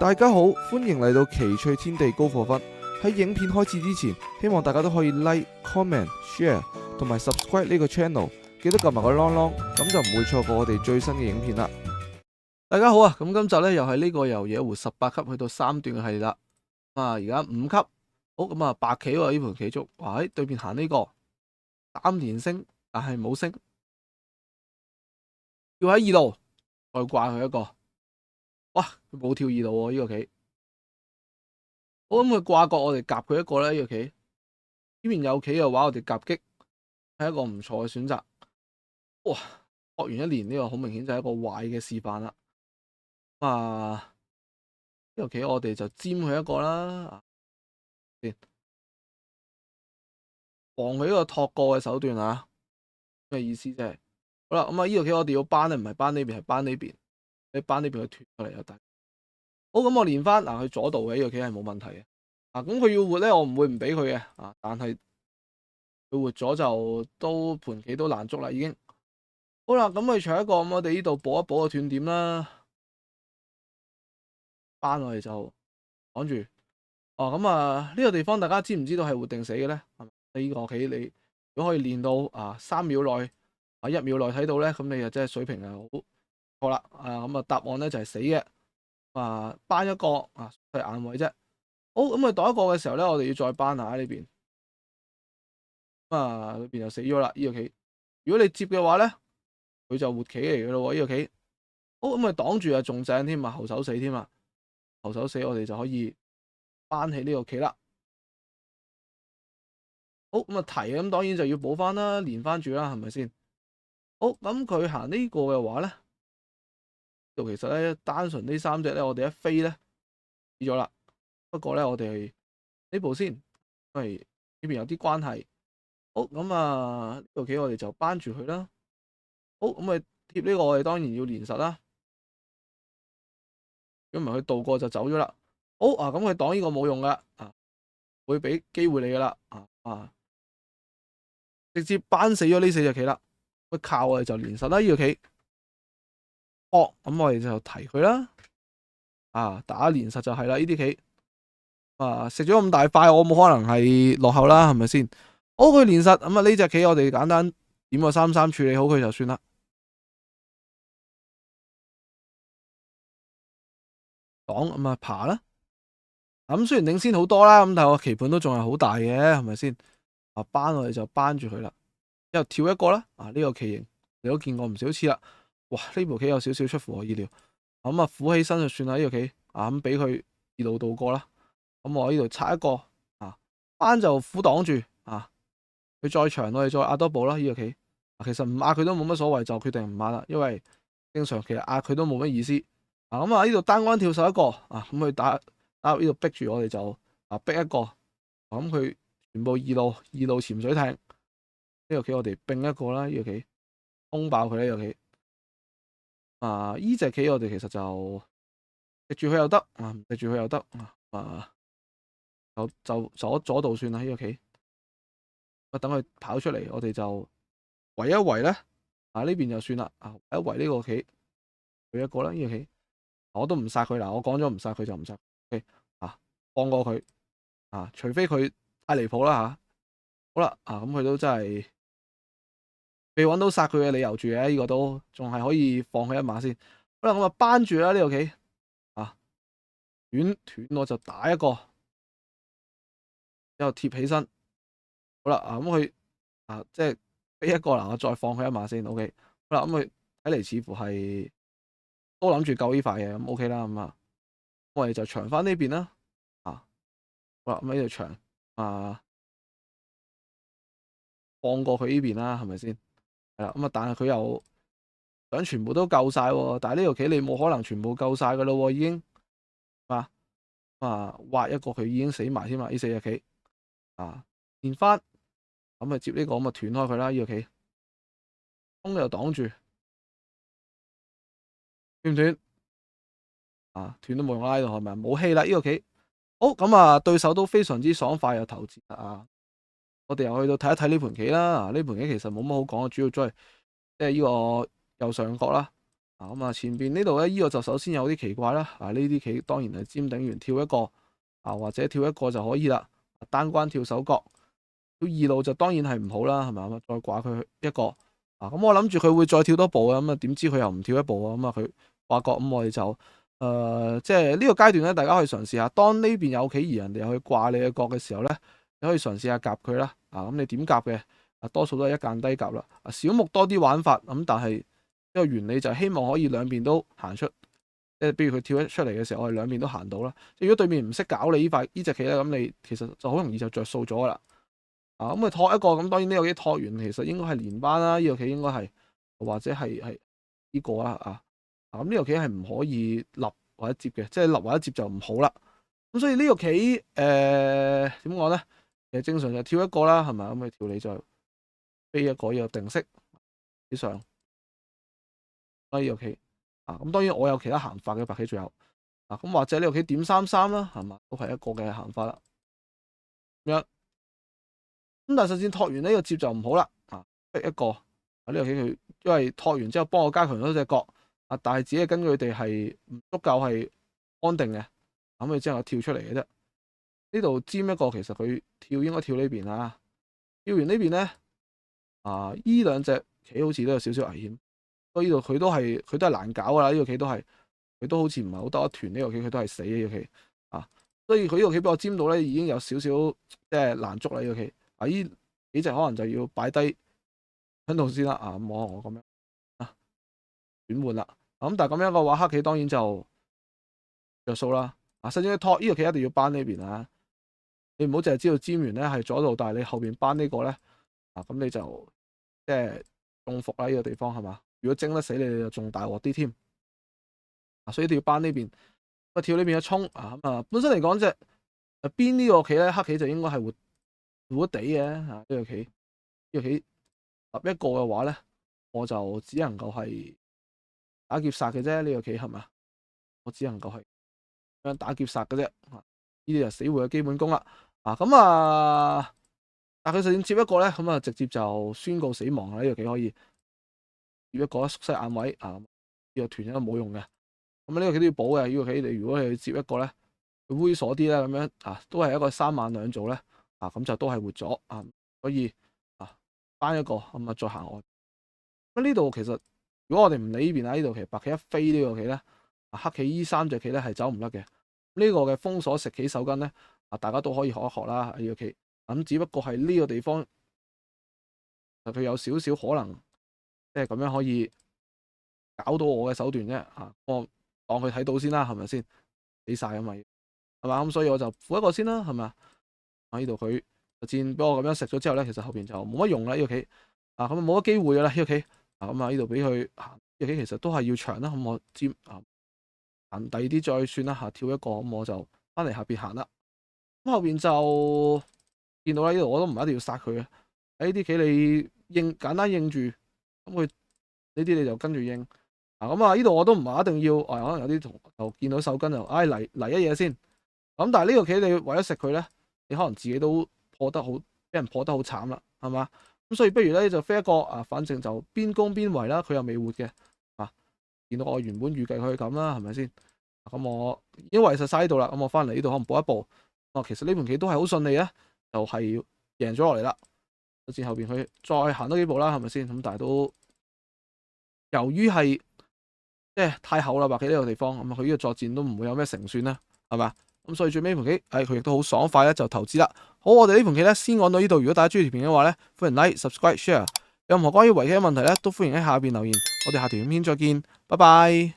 大家好，歡迎嚟到奇趣天地高課分。喺影片開始之前，希望大家都可以 like、comment、share 同埋 subscribe 呢個 channel，記得撳埋個啷啷，咁就唔會錯過我哋最新嘅影片啦。大家好啊！咁今集咧又係呢個由野狐18級去到3段嘅系列啦。而家5級，好咁啊白棋喎呢盤棋竹，哇喺對面行呢個3連升，但係冇升，要喺2路再掛佢一個，哇佢冇跳2路喎呢個棋，好咁佢掛角我哋夾佢一個咧呢個棋，呢邊有棋嘅話我哋夾擊係一個唔錯嘅選擇。哇學完一年呢個好明顯就係一個壞嘅示範啦。呢個棋我哋就尖佢一個啦，先防佢呢個托過嘅手段啊，咩意思啫？好啦，咁呢個棋我哋要扳咧，唔係扳呢邊，係扳呢邊。你扳呢邊佢脱出嚟又得。好，咁我連翻嗱，佢左度嘅呢個棋係冇問題嘅。咁佢要活咧，我唔會唔俾佢嘅。但係佢活咗就都盤棋都難捉啦，已經。好啦，咁佢除一個，咁我哋呢度補一補個斷點啦。扳我哋就擋住。呢個地方大家知唔知道係活定死嘅咧？呢個棋你如果可以練到3秒內1秒內睇到咧，咁你就真係水平係好錯啦。咁答案咧就係死嘅。扳一個係眼位啫。好，咁佢擋一個嘅時候咧，我哋要再扳下呢邊。裏邊就死咗啦呢個棋。如果你接嘅話咧，佢就活棋嚟嘅咯喎呢個棋。好，咁佢擋住仲正添後手死添啊！後手死我哋就可以扳起呢個棋啦。好，咁提咁當然就要補翻啦，連翻住啦，係咪先？好，咁佢行呢個嘅話咧，就其實咧單純呢3隻咧，我哋一飛咧死咗啦。不過咧，我哋呢步先，因為呢邊有啲關係。好，咁呢個棋我哋就扳住佢啦。好，咁佢貼呢個我哋當然要連實啦。如果唔係佢渡過就走咗啦。好咁佢擋呢個冇用噶，會俾機會你噶啦，直接扳死咗呢4隻棋啦。佢靠我哋就連實啦呢個棋。咁我哋就提佢啦。打連實就係啦呢啲棋。食咗咁大塊，我冇可能係落後啦，係咪先？好，佢連實咁呢隻棋我哋簡單點個3-3處理好佢就算啦。擋咁爬啦。咁雖然領先好多啦，咁但係我棋盤都仲係好大嘅，係咪先？扳我哋就扳住佢啦，之後跳一個啦。呢個棋形你都見過唔少次啦。哇！呢部棋有少少出乎我意料。咁虎起身就算啦呢個棋。咁俾佢2路渡過啦。咁我呢度拆一個。扳就虎擋住。佢再長我哋再壓多步啦呢個棋。其實唔壓佢都冇乜所謂，就決定唔壓啦，因為正常其實壓佢都冇乜意思。呢度單關跳手一個。咁佢打呢度逼住我哋就逼一個。咁佢全部2路潛水艇。呢個棋我哋並一個啦，呢個棋攻爆佢呢個棋。呢隻棋我哋其實就食住佢又得，唔食住佢又得。就左度算啦呢個棋。等佢跑出嚟，我哋就圍一圍咧。呢邊就算啦。圍一圍呢個棋，佢一個啦呢個棋。我都唔殺佢啦，我講咗唔殺佢就唔殺。放過佢。除非佢太離譜啦好啦。咁佢都真係未揾到殺佢嘅理由住嘅，呢個都仲係可以放佢一馬先。好啦，咁扳住啦呢個棋。斷我就打一個，之後貼起身。好啦，咁佢即係俾一個啦，我再放佢一馬先。OK。好啦，咁佢睇嚟似乎係都諗住救呢塊嘅，咁 OK 啦。我哋就長翻呢邊啦。好啦，咁呢度長放過佢呢邊啦，係咪先？係啦，但係佢又想全部都救晒喎。但係呢條棋你冇可能全部救晒噶咯，已經挖一個佢已經死埋添嘛。呢4隻棋連翻，咁接呢個咁斷開佢啦。呢個棋攻又擋住，斷唔斷？斷都冇用啦，呢度係咪冇氣啦？呢個棋好咁對手都非常之爽快又投資我哋又去到睇一睇呢盤棋啦。呢盤棋其實冇乜好講，主要都係即係呢個右上角啦。咁啊前邊呢度咧，呢個就首先有啲奇怪啦。呢啲棋當然係尖頂完跳一個或者跳一個就可以啦。單關跳手角，跳二路就當然係唔好啦，係咪啊？再掛佢一個咁我諗住佢會再跳多步啊，咁啊點知佢又唔跳一步啊，咁啊佢掛角，咁我哋就即係呢個階段咧，大家可以嘗試下，當呢邊有棋而人哋又去掛你嘅角嘅時候咧，你可以嘗試下夾佢啦。咁你點夾嘅？多數都係一間低夾啦。小目多啲玩法，咁但係呢個原理就係希望可以兩邊都行出，即係比如佢跳一出嚟嘅時候，我哋兩邊都行到啦。即係如果對面唔識搞你呢隻棋咧，咁你其實就好容易就着數咗噶啦。咁佢拖一個，咁當然呢個棋拖完，其實應該係連班啦。呢個棋應該係或者係呢個啦。咁呢個棋係唔可以立或者接嘅，即係立或者接就唔好啦。咁所以呢個棋點講咧？其實正常就跳一個啦，係咪？咁佢跳你就飛一個，呢個定式以上。呢個棋咁當然我有其他行法嘅，白棋最後咁或者呢個棋點3-3啦，係嘛？都係一個嘅行法啦。咁樣咁但係實戰托完呢個接就唔好啦。逼一個呢個棋佢因為托完之後幫我加強咗隻角但係只係根據佢哋係唔足夠係安定嘅，咁佢之後跳出嚟嘅啫。呢度尖一個，其實佢跳應該跳呢邊啊。跳完呢邊咧呢兩隻棋好似都有少少危險，所以呢度佢都係難搞噶啦。呢個棋都係佢都好似唔係好得一團，呢個棋佢都係死嘅呢個棋所以佢呢個棋俾我尖到咧，已經有少少即係難捉啦。呢個棋呢幾隻可能就要擺低喺度先啦。咁我咁樣轉換啦。咁但係咁樣嘅話，黑棋當然就着數啦。甚至拖呢個棋一定要扳呢邊啊！你唔好淨係知道尖完咧係左路，但係你後邊扳呢個咧咁你就即係中伏啦。呢個地方係嘛？如果精得死你，你就仲大鑊啲添。所以一定要扳呢邊。跳呢邊嘅衝本身嚟講隻邊呢個棋咧，黑棋就應該係活地嘅呢個棋。呢個棋立一個嘅話咧，我就只能夠係打劫殺嘅啫。呢個棋係嘛？我只能夠係咁樣打劫殺嘅啫。呢啲就死活嘅基本功啦。但佢實戰接一個咧，咁直接就宣告死亡啦。呢個棋可以接一個縮細眼位呢個團應該冇用嘅。咁呢個棋都要補嘅。呢個棋你如果係接一個咧，佢猥瑣啲啦，咁樣都係一個3萬兩做咧咁就都係活咗所以扳一個咁再行外。咁呢度其實如果我哋唔理呢邊呢度其實白棋一飛呢個棋咧黑棋呢3隻棋咧係走唔甩嘅。呢個嘅封鎖食棋手筋咧大家都可以學一學啦。呢個棋咁只不過係呢個地方佢有少少可能即係咁樣可以搞到我嘅手段啫我當佢睇到先啦，係咪先死晒啊嘛？係嘛？咁所以我就負一個先啦，係咪啊？呢度佢戰俾我咁樣食咗之後咧，其實後邊就冇乜用啦。呢個棋咁冇乜機會噶啦。呢個棋呢度俾佢呢個棋其實都係要長啦。咁我尖行第二啲再算啦跳一個咁我就翻嚟下邊行啦。咁後邊就見到啦，呢度我都唔一定要殺佢嘅。呢啲棋你簡單應住，咁佢呢啲你就跟住應。呢度我都唔係一定要，可能有啲同學見到手筋就嚟一嘢先。咁但係呢個棋你為咗食佢咧，你可能自己都破得好，俾人破得好慘啦，係嘛？咁所以不如咧就飛一個反正就邊攻邊圍啦，佢又未活嘅見到我原本預計佢咁啦，係咪先？咁我已經圍實晒呢度啦，咁我翻嚟呢度可能補一步。其實呢盤棋都係好順利啊，就係贏咗落嚟啦。甚至後邊佢再行多幾步啦，係咪先？咁但係都由於係即係太厚啦，白棋呢個地方，咁佢呢個作戰都唔會有咩勝算啦，係嘛？咁所以最尾盤棋，佢亦都好爽快咧，就投資啦。好，我哋呢盤棋咧先講到呢度。如果大家中意條片嘅話咧，歡迎 like、subscribe、share。任何關於圍棋嘅問題咧，都歡迎喺下邊留言。我哋下條影片再見，拜拜。